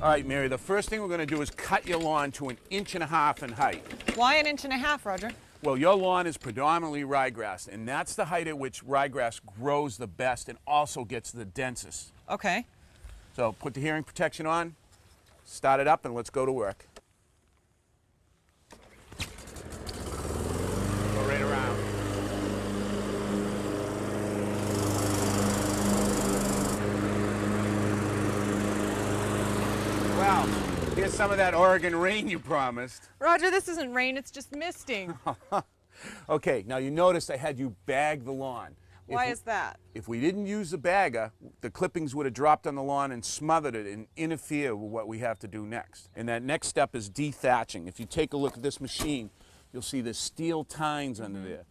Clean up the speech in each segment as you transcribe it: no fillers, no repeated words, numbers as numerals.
All right, Mary, the first thing we're going to do is cut your lawn to 1.5 inches in height. Why 1.5 inches, Roger? Well, your lawn is predominantly ryegrass, and that's the height at which ryegrass grows the best and also gets the densest. Okay. So put the hearing protection on, start it up, and let's go to work. Go right around. Well, here's some of that Oregon rain you promised. Roger, this isn't rain, it's just misting. Okay, now you noticed I had you bag the lawn. Why is that? If we didn't use the bagger, the clippings would have dropped on the lawn and smothered it and interfere with what we have to do next. And that next step is dethatching. If you take a look at this machine, you'll see the steel tines under there.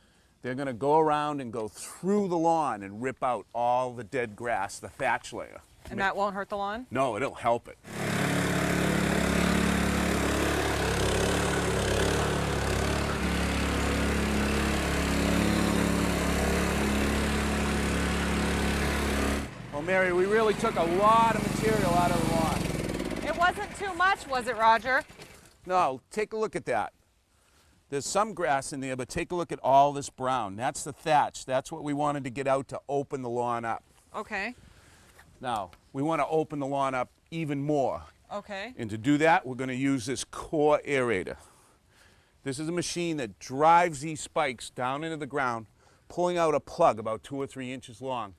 They're going to go around and go through the lawn and rip out all the dead grass, the thatch layer. And that won't hurt the lawn? No, it'll help it. Well, Mary, we really took a lot of material out of the lawn. It wasn't too much, was it, Roger? No, take a look at that. There's some grass in there, but take a look at all this brown. That's the thatch. That's what we wanted to get out to open the lawn up. Okay. Now, we want to open the lawn up even more. Okay. And to do that, we're going to use this core aerator. This is a machine that drives these spikes down into the ground, pulling out a plug about 2 or 3 inches long.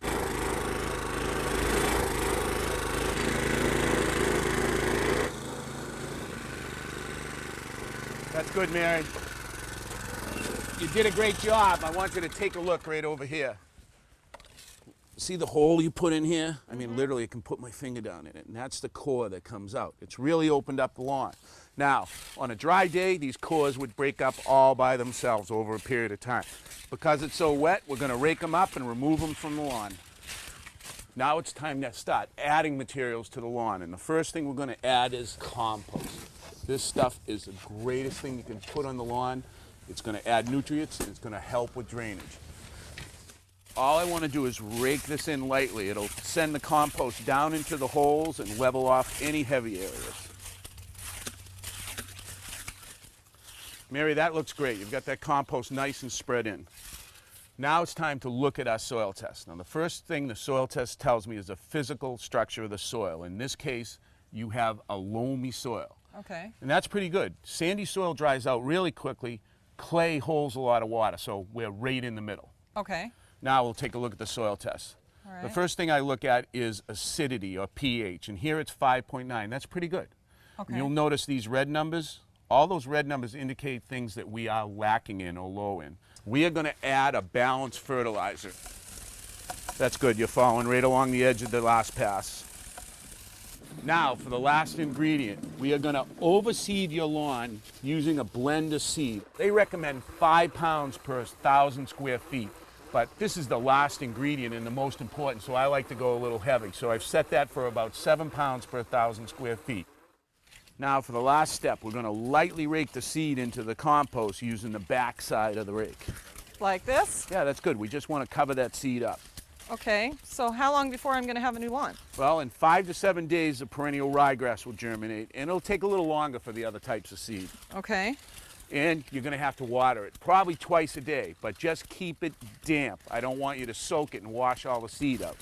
That's good, Mary. You did a great job. I want you to take a look right over here. See the hole you put in here? I mean, literally, I can put my finger down in it, and that's the core that comes out. It's really opened up the lawn. Now, on a dry day, these cores would break up all by themselves over a period of time. Because it's so wet, we're going to rake them up and remove them from the lawn. Now it's time to start adding materials to the lawn, and the first thing we're going to add is compost. This stuff is the greatest thing you can put on the lawn. It's going to add nutrients, and it's going to help with drainage. All I want to do is rake this in lightly. It'll send the compost down into the holes and level off any heavy areas. Mary, that looks great. You've got that compost nice and spread in. Now it's time to look at our soil test. Now, the first thing the soil test tells me is the physical structure of the soil. In this case, you have a loamy soil. Okay. And that's pretty good. Sandy soil dries out really quickly. Clay holds a lot of water, so we're right in the middle. Okay. Now we'll take a look at the soil test. All right. The first thing I look at is acidity, or pH, and here it's 5.9. That's pretty good. Okay. And you'll notice these red numbers. All those red numbers indicate things that we are lacking in or low in. We are going to add a balanced fertilizer. That's good. You're following right along the edge of the last pass. Now, for the last ingredient, we are going to overseed your lawn using a blend of seed. They recommend 5 pounds per 1,000 square feet, but this is the last ingredient and the most important, so I like to go a little heavy. So I've set that for about 7 pounds per 1,000 square feet. Now, for the last step, we're going to lightly rake the seed into the compost using the back side of the rake. Like this? Yeah, that's good. We just want to cover that seed up. Okay, so how long before I'm going to have a new lawn? Well, in 5 to 7 days, the perennial ryegrass will germinate, and it'll take a little longer for the other types of seed. Okay. And you're going to have to water it, probably twice a day, but just keep it damp. I don't want you to soak it and wash all the seed out.